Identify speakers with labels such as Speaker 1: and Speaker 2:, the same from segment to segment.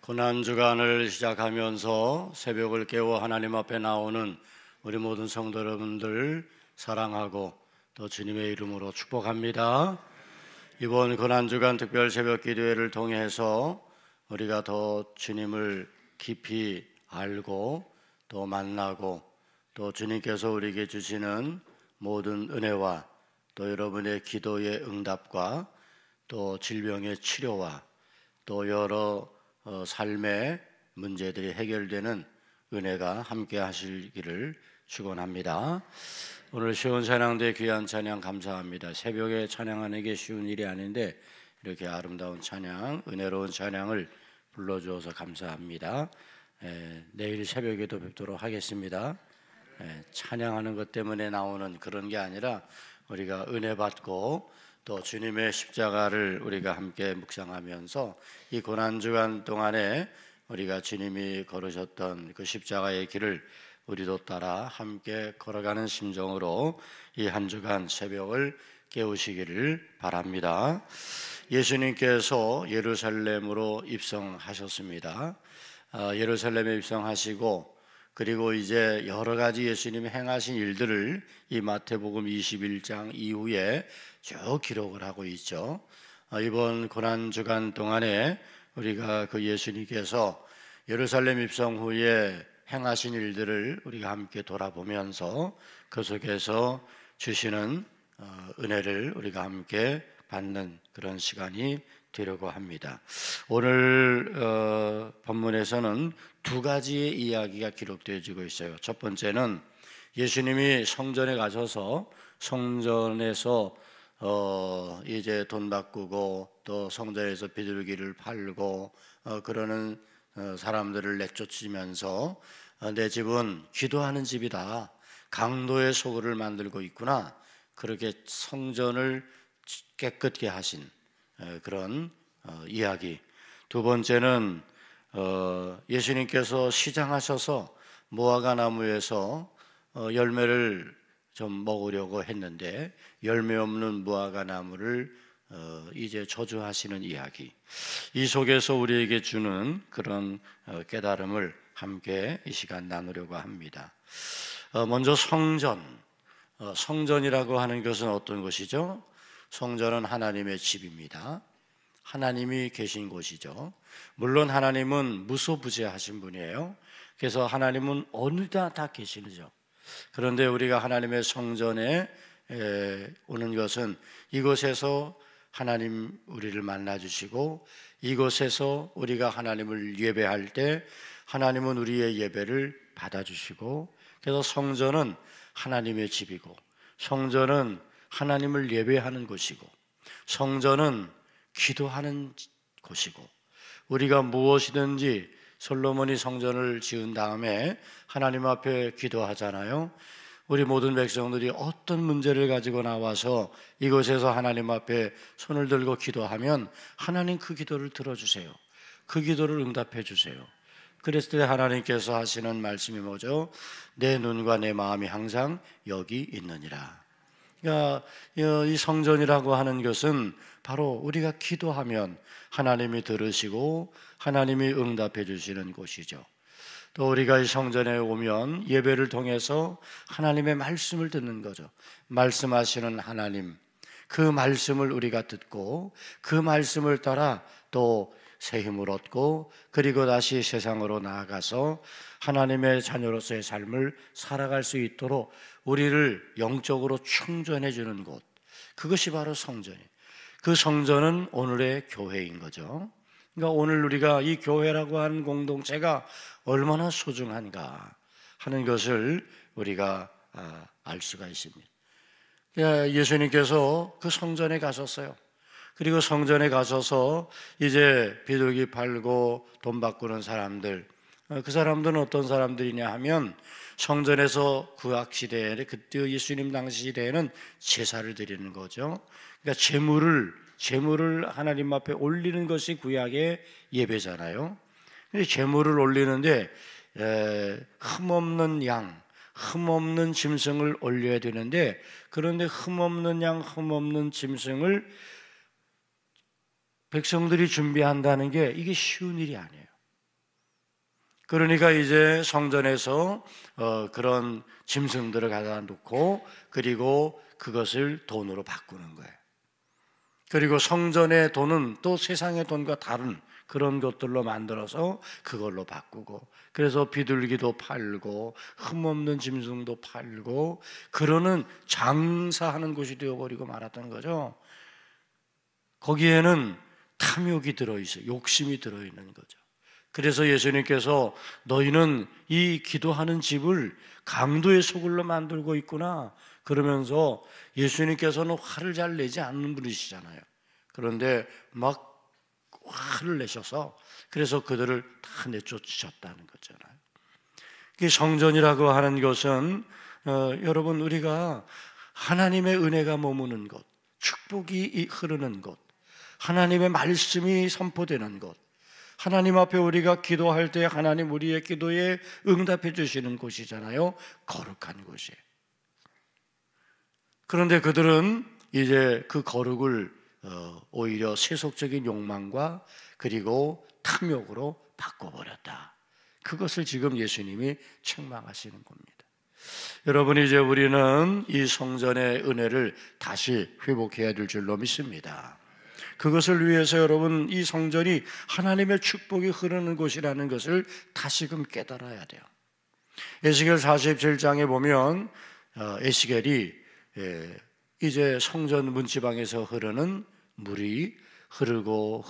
Speaker 1: 고난주간을 시작하면서 새벽을 깨워 하나님 앞에 나오는 우리 모든 성도 여러분들 사랑하고 또 주님의 이름으로 축복합니다. 이번 고난주간 특별 새벽 기도회를 통해서 우리가 더 주님을 깊이 알고 또 만나고 또 주님께서 우리에게 주시는 모든 은혜와 또 여러분의 기도의 응답과 또 질병의 치료와 또 여러 삶의 문제들이 해결되는 은혜가 함께 하시기를 축원합니다. 오늘 쉬운 찬양대 귀한 찬양 감사합니다. 새벽에 찬양하는 게 쉬운 일이 아닌데 이렇게 아름다운 찬양, 은혜로운 찬양을 불러주어서 감사합니다. 내일 새벽에도 뵙도록 하겠습니다. 찬양하는 것 때문에 나오는 그런 게 아니라 우리가 은혜 받고 또 주님의 십자가를 우리가 함께 묵상하면서 이 고난주간 동안에 우리가 주님이 걸으셨던 그 십자가의 길을 우리도 따라 함께 걸어가는 심정으로 이 한 주간 새벽을 깨우시기를 바랍니다. 예수님께서 예루살렘으로 입성하셨습니다. 예루살렘에 입성하시고 그리고 이제 여러 가지 예수님이 행하신 일들을 이 마태복음 21장 이후에 쭉 기록을 하고 있죠. 이번 고난주간 동안에 우리가 그 예수님께서 예루살렘 입성 후에 행하신 일들을 우리가 함께 돌아보면서 그 속에서 주시는 은혜를 우리가 함께 받는 그런 시간이 되려고 합니다. 오늘 본문에서는 두 가지의 이야기가 기록되어지고 있어요. 첫 번째는 예수님이 성전에 가셔서 성전에서 이제 돈 바꾸고 또 성전에서 비둘기를 팔고 그러는 사람들을 내쫓으면서 내 집은 기도하는 집이다, 강도의 소굴을 만들고 있구나, 그렇게 성전을 깨끗게 하신 그런 이야기. 두 번째는 예수님께서 시장하셔서 무화과 나무에서 열매를 좀 먹으려고 했는데 열매 없는 무화과 나무를 이제 저주하시는 이야기. 이 속에서 우리에게 주는 그런 깨달음을 함께 이 시간 나누려고 합니다. 먼저 성전이라고 하는 것은 어떤 것이죠? 성전은 하나님의 집입니다. 하나님이 계신 곳이죠. 물론 하나님은 무소부재하신 분이에요. 그래서 하나님은 어느 다 계시죠. 그런데 우리가 하나님의 성전에 오는 것은 이곳에서 하나님 우리를 만나주시고 이곳에서 우리가 하나님을 예배할 때 하나님은 우리의 예배를 받아주시고, 그래서 성전은 하나님의 집이고 성전은 하나님을 예배하는 곳이고 성전은 기도하는 곳이고, 우리가 무엇이든지 솔로몬이 성전을 지은 다음에 하나님 앞에 기도하잖아요. 우리 모든 백성들이 어떤 문제를 가지고 나와서 이곳에서 하나님 앞에 손을 들고 기도하면 하나님 그 기도를 들어주세요. 그 기도를 응답해 주세요. 그랬을 때 하나님께서 하시는 말씀이 뭐죠? 내 눈과 내 마음이 항상 여기 있느니라. 그러니까 이 성전이라고 하는 것은 바로 우리가 기도하면 하나님이 들으시고 하나님이 응답해 주시는 곳이죠. 또 우리가 이 성전에 오면 예배를 통해서 하나님의 말씀을 듣는 거죠. 말씀하시는 하나님, 그 말씀을 우리가 듣고 그 말씀을 따라 또 새 힘을 얻고 그리고 다시 세상으로 나아가서 하나님의 자녀로서의 삶을 살아갈 수 있도록 우리를 영적으로 충전해 주는 곳, 그것이 바로 성전이에요. 그 성전은 오늘의 교회인 거죠. 그러니까 오늘 우리가 이 교회라고 하는 공동체가 얼마나 소중한가 하는 것을 우리가 알 수가 있습니다. 예수님께서 그 성전에 가셨어요. 그리고 성전에 가셔서 이제 비둘기 팔고 돈 바꾸는 사람들, 그 사람들은 어떤 사람들이냐 하면 성전에서 구약 시대에, 그때 예수님 당시 시대에는 제사를 드리는 거죠. 그러니까 제물을 하나님 앞에 올리는 것이 구약의 예배잖아요. 제물을 올리는데 흠없는 양, 흠없는 짐승을 올려야 되는데, 그런데 흠없는 양, 흠없는 짐승을 백성들이 준비한다는 게 이게 쉬운 일이 아니에요. 그러니까 이제 성전에서 그런 짐승들을 갖다 놓고 그리고 그것을 돈으로 바꾸는 거예요. 그리고 성전의 돈은 또 세상의 돈과 다른 그런 것들로 만들어서 그걸로 바꾸고, 그래서 비둘기도 팔고 흠없는 짐승도 팔고 그러는 장사하는 곳이 되어버리고 말았던 거죠. 거기에는 탐욕이 들어있어요. 욕심이 들어있는 거죠. 그래서 예수님께서 너희는 이 기도하는 집을 강도의 소굴로 만들고 있구나 그러면서, 예수님께서는 화를 잘 내지 않는 분이시잖아요. 그런데 막 화를 내셔서 그래서 그들을 다 내쫓으셨다는 거잖아요. 이 성전이라고 하는 것은 여러분, 우리가 하나님의 은혜가 머무는 곳, 축복이 흐르는 곳, 하나님의 말씀이 선포되는 곳, 하나님 앞에 우리가 기도할 때 하나님 우리의 기도에 응답해 주시는 곳이잖아요. 거룩한 곳이에요. 그런데 그들은 이제 그 거룩을 오히려 세속적인 욕망과 그리고 탐욕으로 바꿔버렸다. 그것을 지금 예수님이 책망하시는 겁니다. 여러분, 이제 우리는 이 성전의 은혜를 다시 회복해야 될 줄로 믿습니다. 그것을 위해서 여러분, 이 성전이 하나님의 축복이 흐르는 곳이라는 것을 다시금 깨달아야 돼요. 에스겔 47장에 보면 에스겔이 이제 성전 문지방에서 흐르는 물이 흐르고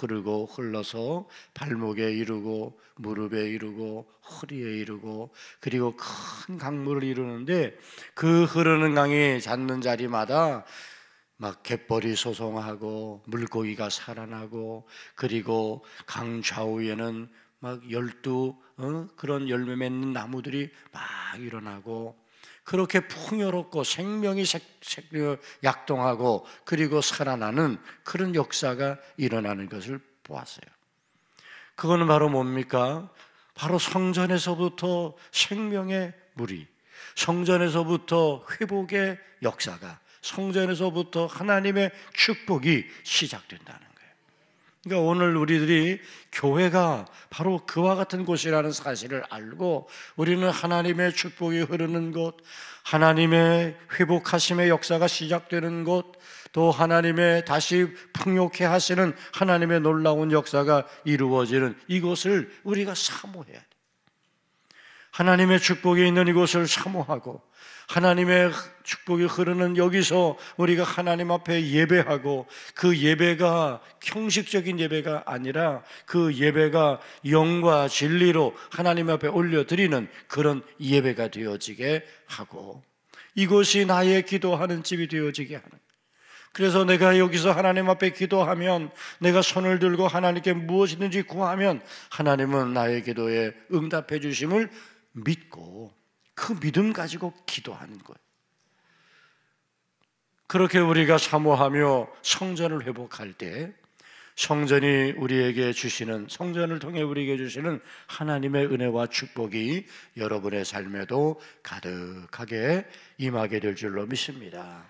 Speaker 1: 흘러서 발목에 이르고 무릎에 이르고 허리에 이르고 그리고 큰 강물을 이루는데, 그 흐르는 강이 닿는 자리마다 막 갯벌이 솟성하고 물고기가 살아나고, 그리고 강 좌우에는 막 12 그런 열매 맺는 나무들이 막 일어나고, 그렇게 풍요롭고 생명이 약동하고 그리고 살아나는 그런 역사가 일어나는 것을 보았어요. 그거는 바로 뭡니까? 바로 성전에서부터 생명의 물이, 성전에서부터 회복의 역사가, 성전에서부터 하나님의 축복이 시작된다는 거예요. 그러니까 오늘 우리들이 교회가 바로 그와 같은 곳이라는 사실을 알고, 우리는 하나님의 축복이 흐르는 곳, 하나님의 회복하심의 역사가 시작되는 곳, 또 하나님의 다시 풍요케 하시는 하나님의 놀라운 역사가 이루어지는 이곳을 우리가 사모해야 돼요. 하나님의 축복이 있는 이곳을 사모하고, 하나님의 축복이 흐르는 여기서 우리가 하나님 앞에 예배하고, 그 예배가 형식적인 예배가 아니라 그 예배가 영과 진리로 하나님 앞에 올려드리는 그런 예배가 되어지게 하고, 이곳이 나의 기도하는 집이 되어지게 하는. 그래서 내가 여기서 하나님 앞에 기도하면, 내가 손을 들고 하나님께 무엇이든지 구하면 하나님은 나의 기도에 응답해 주심을 믿고 그 믿음 가지고 기도하는 거예요. 그렇게 우리가 사모하며 성전을 회복할 때, 성전이 우리에게 주시는, 성전을 통해 우리에게 주시는 하나님의 은혜와 축복이 여러분의 삶에도 가득하게 임하게 될 줄로 믿습니다.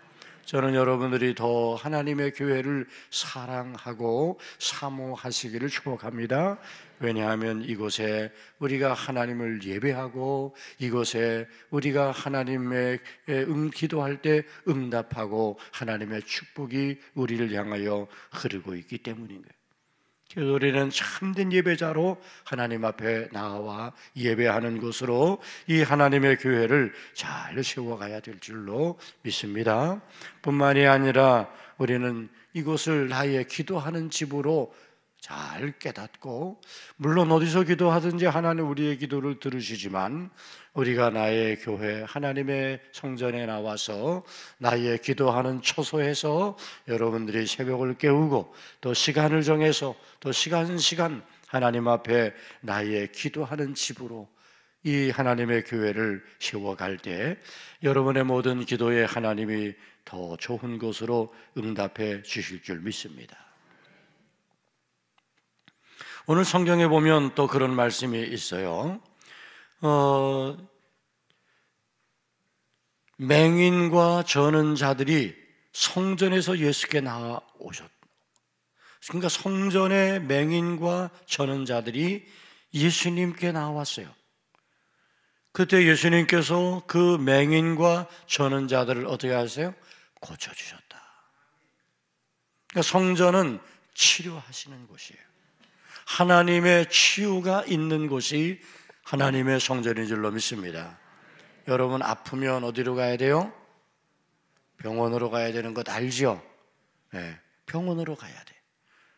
Speaker 1: 저는 여러분들이 더 하나님의 교회를 사랑하고 사모하시기를 축복합니다. 왜냐하면 이곳에 우리가 하나님을 예배하고, 이곳에 우리가 하나님의 기도할 때 응답하고 하나님의 축복이 우리를 향하여 흐르고 있기 때문인 거예요. 그래서 우리는 참된 예배자로 하나님 앞에 나와 예배하는 곳으로 이 하나님의 교회를 잘 세워가야 될 줄로 믿습니다. 뿐만이 아니라 우리는 이곳을 나의 기도하는 집으로 잘 깨닫고, 물론 어디서 기도하든지 하나님 우리의 기도를 들으시지만, 우리가 나의 교회 하나님의 성전에 나와서 나의 기도하는 처소에서 여러분들이 새벽을 깨우고 또 시간을 정해서 또 시간 하나님 앞에 나의 기도하는 집으로 이 하나님의 교회를 세워갈 때, 여러분의 모든 기도에 하나님이 더 좋은 것으로 응답해 주실 줄 믿습니다. 오늘 성경에 보면 또 그런 말씀이 있어요. 맹인과 저는 자들이 성전에서 예수께 나오셨다. 그러니까 성전에 맹인과 저는 자들이 예수님께 나왔어요. 그때 예수님께서 그 맹인과 저는 자들을 어떻게 하세요? 고쳐주셨다. 그러니까 성전은 치료하시는 곳이에요. 하나님의 치유가 있는 곳이 하나님의 성전인 줄로 믿습니다. 여러분 아프면 어디로 가야 돼요? 병원으로 가야 되는 것 알죠? 네, 병원으로 가야 돼.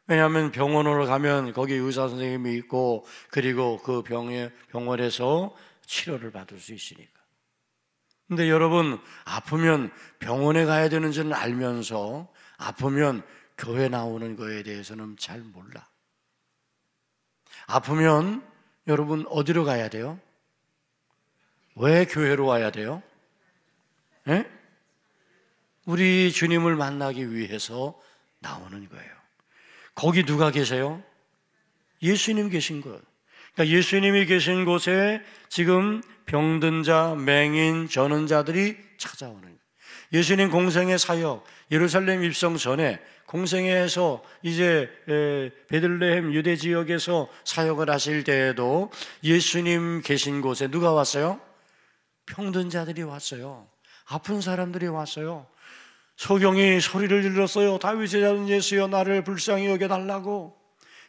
Speaker 1: 왜냐하면 병원으로 가면 거기 의사 선생님이 있고 그리고 그 병원에서 치료를 받을 수 있으니까. 근데 여러분 아프면 병원에 가야 되는 줄은 알면서 아프면 교회 나오는 거에 대해서는 잘 몰라. 아프면 여러분 어디로 가야 돼요? 왜 교회로 와야 돼요? 네? 우리 주님을 만나기 위해서 나오는 거예요. 거기 누가 계세요? 예수님 계신 곳. 그러니까 예수님이 계신 곳에 지금 병든 자, 맹인, 저는 자들이 찾아오는 거예요. 예수님 공생의 사역, 예루살렘 입성 전에 공생애에서 이제 베들레헴 유대 지역에서 사역을 하실 때에도 예수님 계신 곳에 누가 왔어요? 병든 자들이 왔어요. 아픈 사람들이 왔어요. 소경이 소리를 질렀어요. 다윗의 자손 예수여 나를 불쌍히 여겨달라고.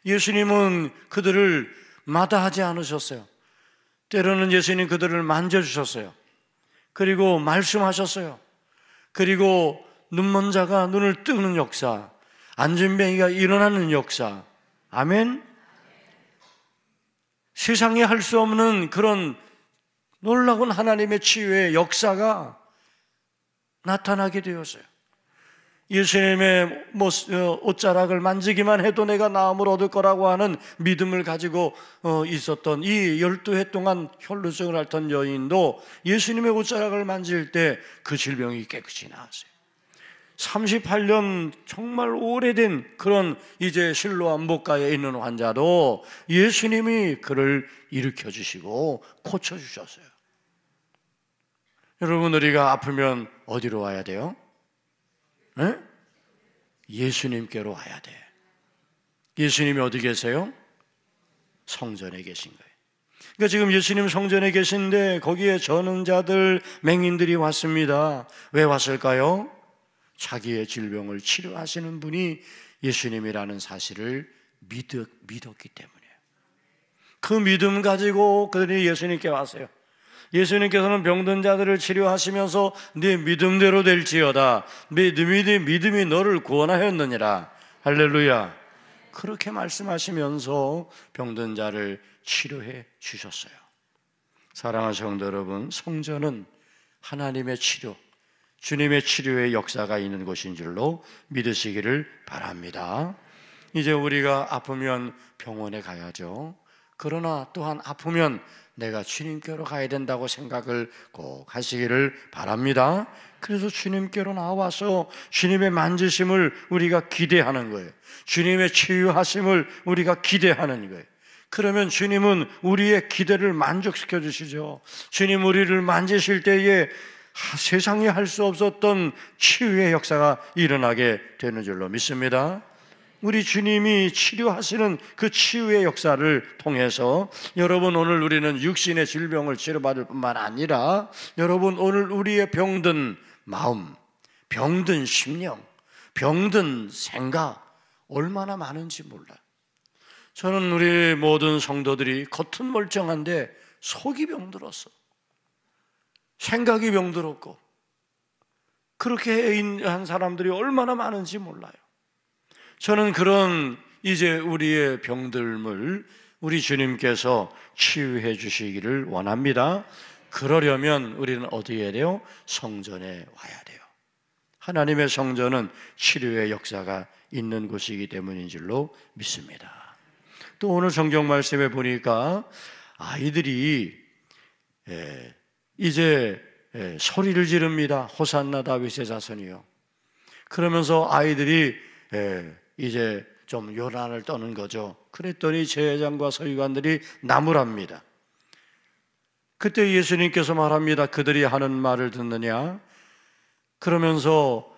Speaker 1: 예수님은 그들을 마다하지 않으셨어요. 때로는 예수님 그들을 만져주셨어요. 그리고 말씀하셨어요. 그리고 눈먼 자가 눈을 뜨는 역사, 안진뱅이가 일어나는 역사. 아멘. 세상에 할 수 없는 그런 놀라운 하나님의 치유의 역사가 나타나게 되었어요. 예수님의 옷자락을 만지기만 해도 내가 나음을 얻을 거라고 하는 믿음을 가지고 있었던 이 12해 동안 혈루증을 앓던 여인도 예수님의 옷자락을 만질 때 그 질병이 깨끗이 나았어요. 38년 정말 오래된 그런 이제 실로암 목가에 있는 환자도 예수님이 그를 일으켜 주시고 고쳐 주셨어요. 여러분 우리가 아프면 어디로 와야 돼요? 네? 예수님께로 와야 돼. 예수님이 어디 계세요? 성전에 계신 거예요. 그러니까 지금 예수님 성전에 계신데 거기에 저는 자들, 맹인들이 왔습니다. 왜 왔을까요? 자기의 질병을 치료하시는 분이 예수님이라는 사실을 믿었기 때문이에요. 그 믿음 가지고 그들이 예수님께 왔어요. 예수님께서는 병든 자들을 치료하시면서 네 믿음대로 될지어다. 네 믿음이 너를 구원하였느니라. 할렐루야. 그렇게 말씀하시면서 병든 자를 치료해 주셨어요. 사랑하는 성도 여러분, 성전은 하나님의 치료, 주님의 치료의 역사가 있는 곳인 줄로 믿으시기를 바랍니다. 이제 우리가 아프면 병원에 가야죠. 그러나 또한 아프면 내가 주님께로 가야 된다고 생각을 꼭 하시기를 바랍니다. 그래서 주님께로 나와서 주님의 만지심을 우리가 기대하는 거예요. 주님의 치유하심을 우리가 기대하는 거예요. 그러면 주님은 우리의 기대를 만족시켜 주시죠. 주님 우리를 만지실 때에 세상에 할 수 없었던 치유의 역사가 일어나게 되는 줄로 믿습니다. 우리 주님이 치료하시는 그 치유의 역사를 통해서 여러분 오늘 우리는 육신의 질병을 치료받을 뿐만 아니라 여러분 오늘 우리의 병든 마음, 병든 심령, 병든 생각 얼마나 많은지 몰라요. 저는 우리 모든 성도들이 겉은 멀쩡한데 속이 병들었어. 생각이 병들었고 그렇게 한 사람들이 얼마나 많은지 몰라요. 저는 그런 이제 우리의 병들을 우리 주님께서 치유해 주시기를 원합니다. 그러려면 우리는 어디에 돼요? 성전에 와야 돼요. 하나님의 성전은 치료의 역사가 있는 곳이기 때문인 줄로 믿습니다. 또 오늘 성경 말씀에 보니까 아이들이 이제 소리를 지릅니다. 호산나 다윗의 자손이요. 그러면서 아이들이 이제 좀 요란을 떠는 거죠. 그랬더니 제사장과 서기관들이 나무랍니다. 그때 예수님께서 말합니다. 그들이 하는 말을 듣느냐? 그러면서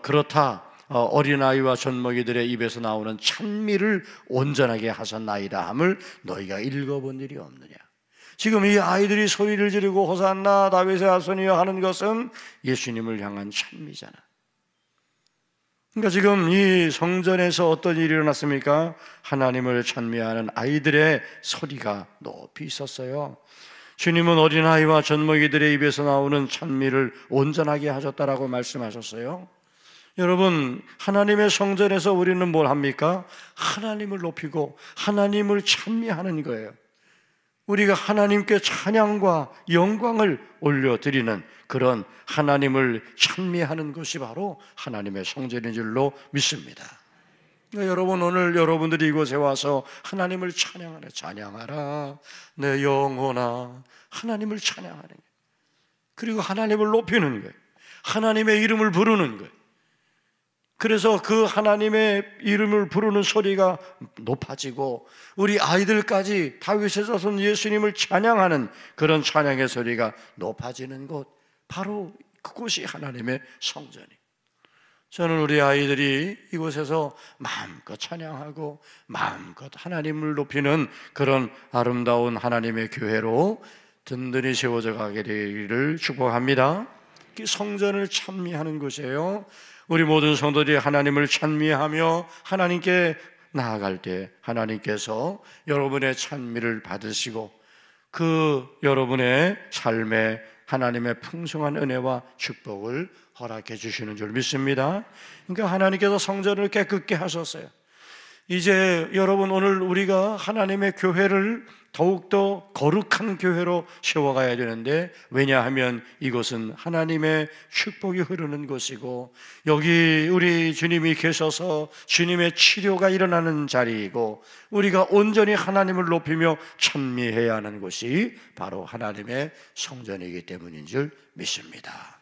Speaker 1: 그렇다. 어린아이와 젖먹이들의 입에서 나오는 찬미를 온전하게 하셨나이다 함을 너희가 읽어본 일이 없느냐? 지금 이 아이들이 소리를 지르고 호산나 다윗의 아손이여 하는 것은 예수님을 향한 찬미잖아. 그러니까 지금 이 성전에서 어떤 일이 일어났습니까? 하나님을 찬미하는 아이들의 소리가 높이 있었어요. 주님은 어린아이와 젖먹이들의 입에서 나오는 찬미를 온전하게 하셨다라고 말씀하셨어요. 여러분, 하나님의 성전에서 우리는 뭘 합니까? 하나님을 높이고 하나님을 찬미하는 거예요. 우리가 하나님께 찬양과 영광을 올려드리는 그런 하나님을 찬미하는 것이 바로 하나님의 성전인 줄로 믿습니다. 그러니까 여러분, 오늘 여러분들이 이곳에 와서 하나님을 찬양하라 내 영혼아, 하나님을 찬양하는 거예요. 그리고 하나님을 높이는 거예요. 하나님의 이름을 부르는 거예요. 그래서 그 하나님의 이름을 부르는 소리가 높아지고 우리 아이들까지 다윗의 자손 예수님을 찬양하는 그런 찬양의 소리가 높아지는 곳, 바로 그곳이 하나님의 성전이에요. 저는 우리 아이들이 이곳에서 마음껏 찬양하고 마음껏 하나님을 높이는 그런 아름다운 하나님의 교회로 든든히 세워져 가게 되기를 축복합니다. 성전을 찬미하는 곳이에요. 우리 모든 성도들이 하나님을 찬미하며 하나님께 나아갈 때 하나님께서 여러분의 찬미를 받으시고 그 여러분의 삶에 하나님의 풍성한 은혜와 축복을 허락해 주시는 줄 믿습니다. 그러니까 하나님께서 성전을 깨끗게 하셨어요. 이제 여러분, 오늘 우리가 하나님의 교회를 더욱더 거룩한 교회로 세워가야 되는데, 왜냐하면 이곳은 하나님의 축복이 흐르는 곳이고 여기 우리 주님이 계셔서 주님의 치료가 일어나는 자리이고 우리가 온전히 하나님을 높이며 찬미해야 하는 곳이 바로 하나님의 성전이기 때문인 줄 믿습니다.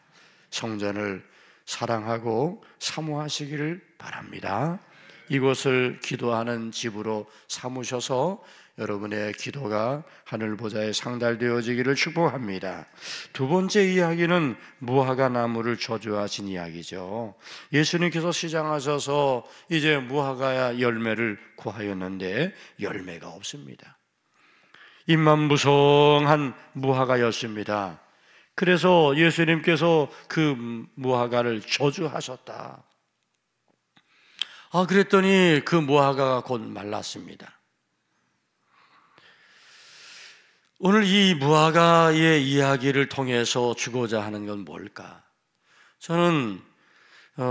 Speaker 1: 성전을 사랑하고 사모하시기를 바랍니다. 이곳을 기도하는 집으로 삼으셔서 여러분의 기도가 하늘 보좌에 상달되어지기를 축복합니다. 두 번째 이야기는 무화과 나무를 저주하신 이야기죠. 예수님께서 시장하셔서 이제 무화과 열매를 구하였는데 열매가 없습니다. 잎만 무성한 무화과였습니다. 그래서 예수님께서 그 무화과를 저주하셨다. 그랬더니 그 무화과가 곧 말랐습니다. 오늘 이 무화과의 이야기를 통해서 주고자 하는 건 뭘까? 저는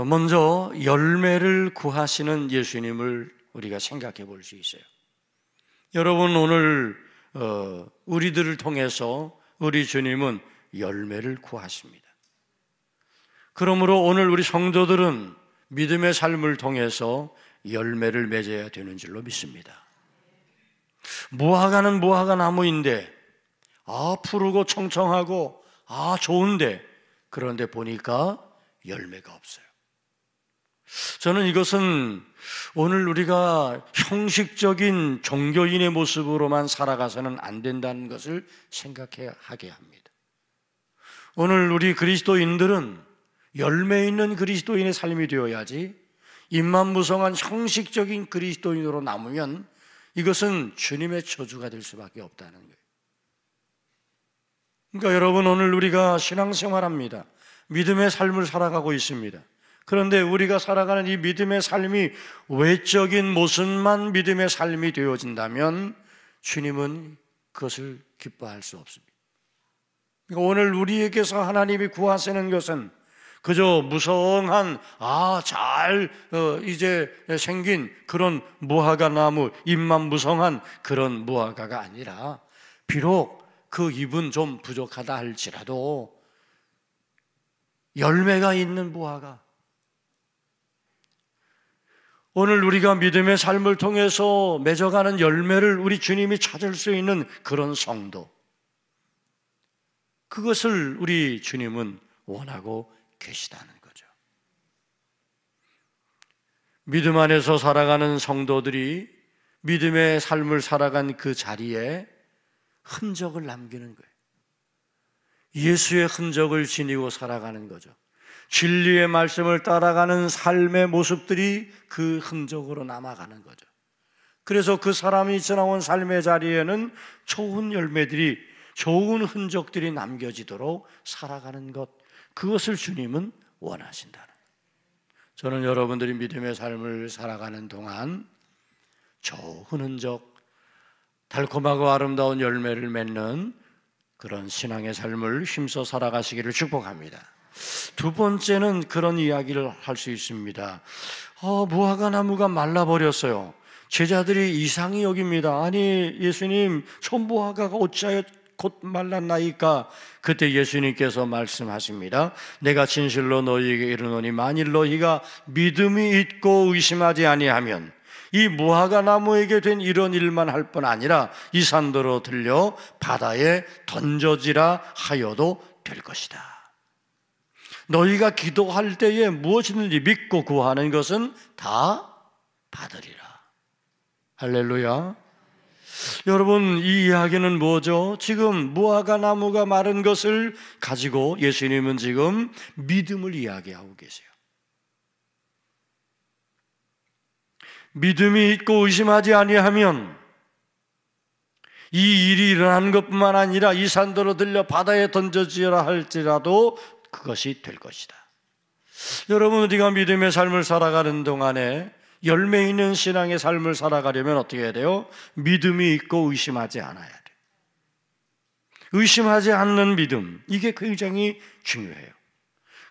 Speaker 1: 먼저 열매를 구하시는 예수님을 우리가 생각해 볼 수 있어요. 여러분, 오늘 우리들을 통해서 우리 주님은 열매를 구하십니다. 그러므로 오늘 우리 성도들은 믿음의 삶을 통해서 열매를 맺어야 되는 줄로 믿습니다. 무화과는 무화과 나무인데 푸르고 청청하고 좋은데, 그런데 보니까 열매가 없어요. 저는 이것은 오늘 우리가 형식적인 종교인의 모습으로만 살아가서는 안 된다는 것을 생각해야 하게 합니다. 오늘 우리 그리스도인들은 열매 있는 그리스도인의 삶이 되어야지, 잎만 무성한 형식적인 그리스도인으로 남으면 이것은 주님의 저주가 될 수밖에 없다는 거예요. 그러니까 여러분, 오늘 우리가 신앙생활합니다. 믿음의 삶을 살아가고 있습니다. 그런데 우리가 살아가는 이 믿음의 삶이 외적인 모습만 믿음의 삶이 되어진다면 주님은 그것을 기뻐할 수 없습니다. 그러니까 오늘 우리에게서 하나님이 구하시는 것은 그저 무성한 이제 생긴 그런 무화과 나무, 잎만 무성한 그런 무화과가 아니라, 비록 그 잎은 좀 부족하다 할지라도 열매가 있는 무화과, 오늘 우리가 믿음의 삶을 통해서 맺어가는 열매를 우리 주님이 찾을 수 있는 그런 성도, 그것을 우리 주님은 원하고 계시다는 거죠. 믿음 안에서 살아가는 성도들이 믿음의 삶을 살아간 그 자리에 흔적을 남기는 거예요. 예수의 흔적을 지니고 살아가는 거죠. 진리의 말씀을 따라가는 삶의 모습들이 그 흔적으로 남아가는 거죠. 그래서 그 사람이 지나온 삶의 자리에는 좋은 열매들이 좋은 흔적들이 남겨지도록 살아가는 것, 그것을 주님은 원하신다는 거예요. 저는 여러분들이 믿음의 삶을 살아가는 동안 좋은 흔적, 달콤하고 아름다운 열매를 맺는 그런 신앙의 삶을 힘써 살아가시기를 축복합니다. 두 번째는 그런 이야기를 할 수 있습니다. 무화과 나무가 말라버렸어요. 제자들이 이상히 여깁니다. 아니 예수님, 저 무화과가 어찌하여 곧 말랐나이까? 그때 예수님께서 말씀하십니다. 내가 진실로 너희에게 이르노니 만일 너희가 믿음이 있고 의심하지 아니하면 이 무화과 나무에게 된 이런 일만 할 뿐 아니라 이 산더러 들려 바다에 던져지라 하여도 될 것이다. 너희가 기도할 때에 무엇이든지 믿고 구하는 것은 다 받으리라. 할렐루야. 여러분, 이 이야기는 뭐죠? 지금 무화과 나무가 마른 것을 가지고 예수님은 지금 믿음을 이야기하고 계세요. 믿음이 있고 의심하지 아니하면 이 일이 일어난 것뿐만 아니라 이 산더러 들려 바다에 던져지라 할지라도 그것이 될 것이다. 여러분, 우리가 믿음의 삶을 살아가는 동안에 열매 있는 신앙의 삶을 살아가려면 어떻게 해야 돼요? 믿음이 있고 의심하지 않아야 돼요. 의심하지 않는 믿음, 이게 굉장히 중요해요.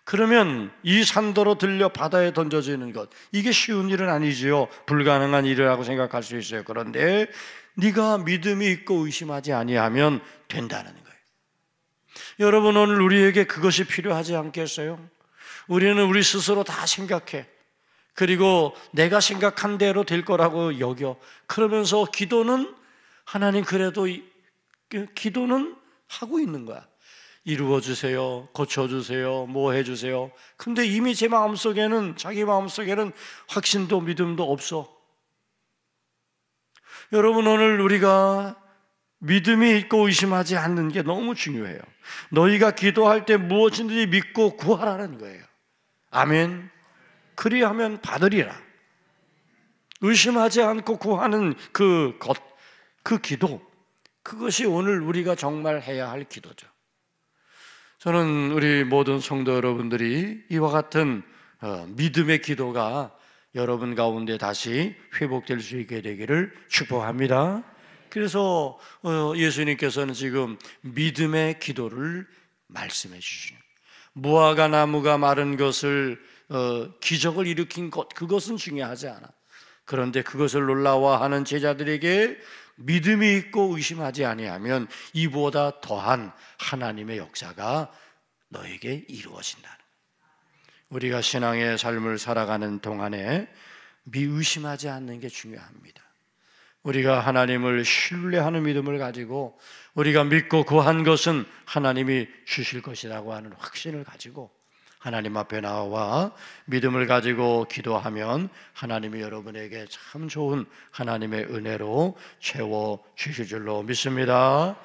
Speaker 1: 그러면 이 산더러 들려 바다에 던져지는 것, 이게 쉬운 일은 아니지요. 불가능한 일이라고 생각할 수 있어요. 그런데 네가 믿음이 있고 의심하지 아니하면 된다는 거예요. 여러분, 오늘 우리에게 그것이 필요하지 않겠어요? 우리는 우리 스스로 다 생각해. 그리고 내가 생각한 대로 될 거라고 여겨. 그러면서 기도는 하나님 그래도 기도는 하고 있는 거야. 이루어주세요, 고쳐주세요, 뭐 해주세요. 근데 이미 제 마음속에는, 자기 마음속에는 확신도 믿음도 없어. 여러분, 오늘 우리가 믿음이 있고 의심하지 않는 게 너무 중요해요. 너희가 기도할 때 무엇인지 믿고 구하라는 거예요. 아멘. 그리하면 받으리라. 의심하지 않고 구하는 그 기도, 그것이 오늘 우리가 정말 해야 할 기도죠. 저는 우리 모든 성도 여러분들이 이와 같은 믿음의 기도가 여러분 가운데 다시 회복될 수 있게 되기를 축복합니다. 그래서 예수님께서는 지금 믿음의 기도를 말씀해 주시는, 무화과 나무가 마른 것을 기적을 일으킨 것, 그것은 중요하지 않아. 그런데 그것을 놀라워하는 제자들에게 믿음이 있고 의심하지 아니하면 이보다 더한 하나님의 역사가 너에게 이루어진다는. 우리가 신앙의 삶을 살아가는 동안에 의심하지 않는 게 중요합니다. 우리가 하나님을 신뢰하는 믿음을 가지고 우리가 믿고 구한 것은 하나님이 주실 것이라고 하는 확신을 가지고 하나님 앞에 나와 믿음을 가지고 기도하면 하나님이 여러분에게 참 좋은 하나님의 은혜로 채워 주실 줄로 믿습니다.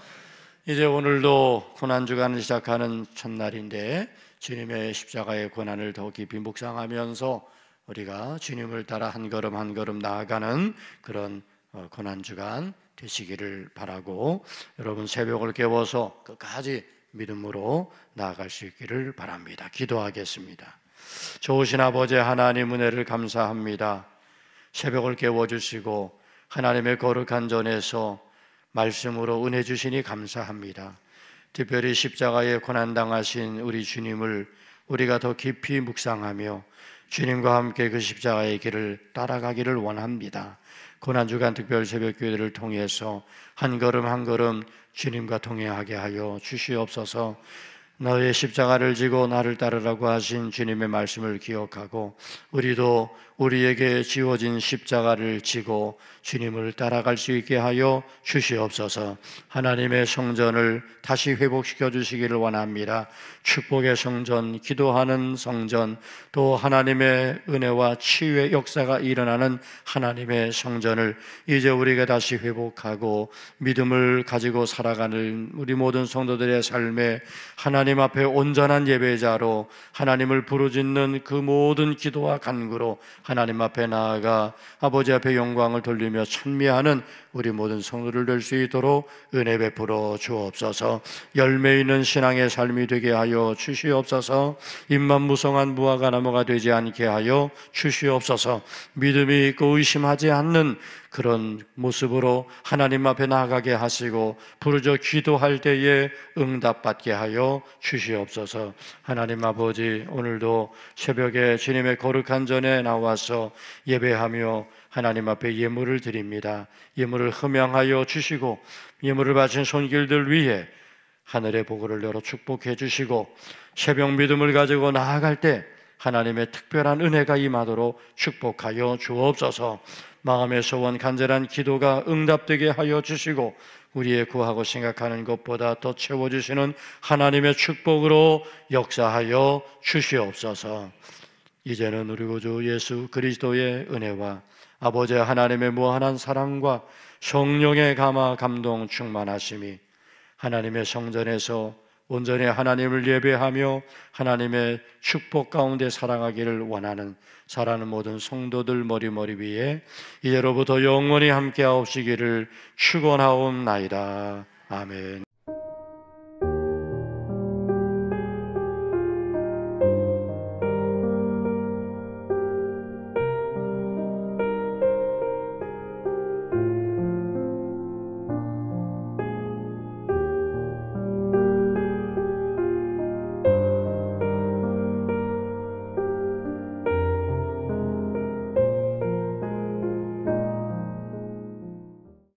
Speaker 1: 이제 오늘도 고난주간을 시작하는 첫날인데 주님의 십자가의 고난을 더 깊이 묵상하면서 우리가 주님을 따라 한 걸음 한 걸음 나아가는 그런 고난주간 되시기를 바라고, 여러분 새벽을 깨워서 끝까지 믿음으로 나아갈 수 있기를 바랍니다. 기도하겠습니다. 좋으신 아버지 하나님, 은혜를 감사합니다. 새벽을 깨워주시고 하나님의 거룩한 전에서 말씀으로 은혜 주시니 감사합니다. 특별히 십자가에 고난당하신 우리 주님을 우리가 더 깊이 묵상하며 주님과 함께 그 십자가의 길을 따라가기를 원합니다. 고난주간 특별 새벽기도를 통해서 한 걸음 한 걸음 주님과 동행하게 하여 주시옵소서. 너의 십자가를 지고 나를 따르라고 하신 주님의 말씀을 기억하고 우리도 우리에게 지워진 십자가를 지고 주님을 따라갈 수 있게 하여 주시옵소서. 하나님의 성전을 다시 회복시켜 주시기를 원합니다. 축복의 성전, 기도하는 성전, 또 하나님의 은혜와 치유의 역사가 일어나는 하나님의 성전을 이제 우리가 다시 회복하고 믿음을 가지고 살아가는 우리 모든 성도들의 삶에 하나님 앞에 온전한 예배자로 하나님을 부르짖는 그 모든 기도와 간구로 하나님 앞에 나아가 아버지 앞에 영광을 돌리며 찬미하는 우리 모든 성도를 될 수 있도록 은혜 베풀어 주옵소서. 열매 있는 신앙의 삶이 되게 하여 주시옵소서. 입만 무성한 무화과 나무가 되지 않게 하여 주시옵소서. 믿음이 있고 의심하지 않는 그런 모습으로 하나님 앞에 나아가게 하시고 부르짖어 기도할 때에 응답받게 하여 주시옵소서. 하나님 아버지, 오늘도 새벽에 주님의 거룩한 전에 나와서 예배하며 하나님 앞에 예물을 드립니다. 예물을 흠양하여 주시고 예물을 바친 손길들 위해 하늘의 보고를 열어 축복해 주시고 새벽 믿음을 가지고 나아갈 때 하나님의 특별한 은혜가 임하도록 축복하여 주옵소서. 마음의 소원 간절한 기도가 응답되게 하여 주시고 우리의 구하고 생각하는 것보다 더 채워주시는 하나님의 축복으로 역사하여 주시옵소서. 이제는 우리 구주 예수 그리스도의 은혜와 아버지 하나님의 무한한 사랑과 성령의 감화 감동 충만하심이 하나님의 성전에서 온전히 하나님을 예배하며 하나님의 축복 가운데 살아가기를 원하는 사랑하는 모든 성도들 머리 위에 이제로부터 영원히 함께하옵시기를 축원하옵나이다. 아멘.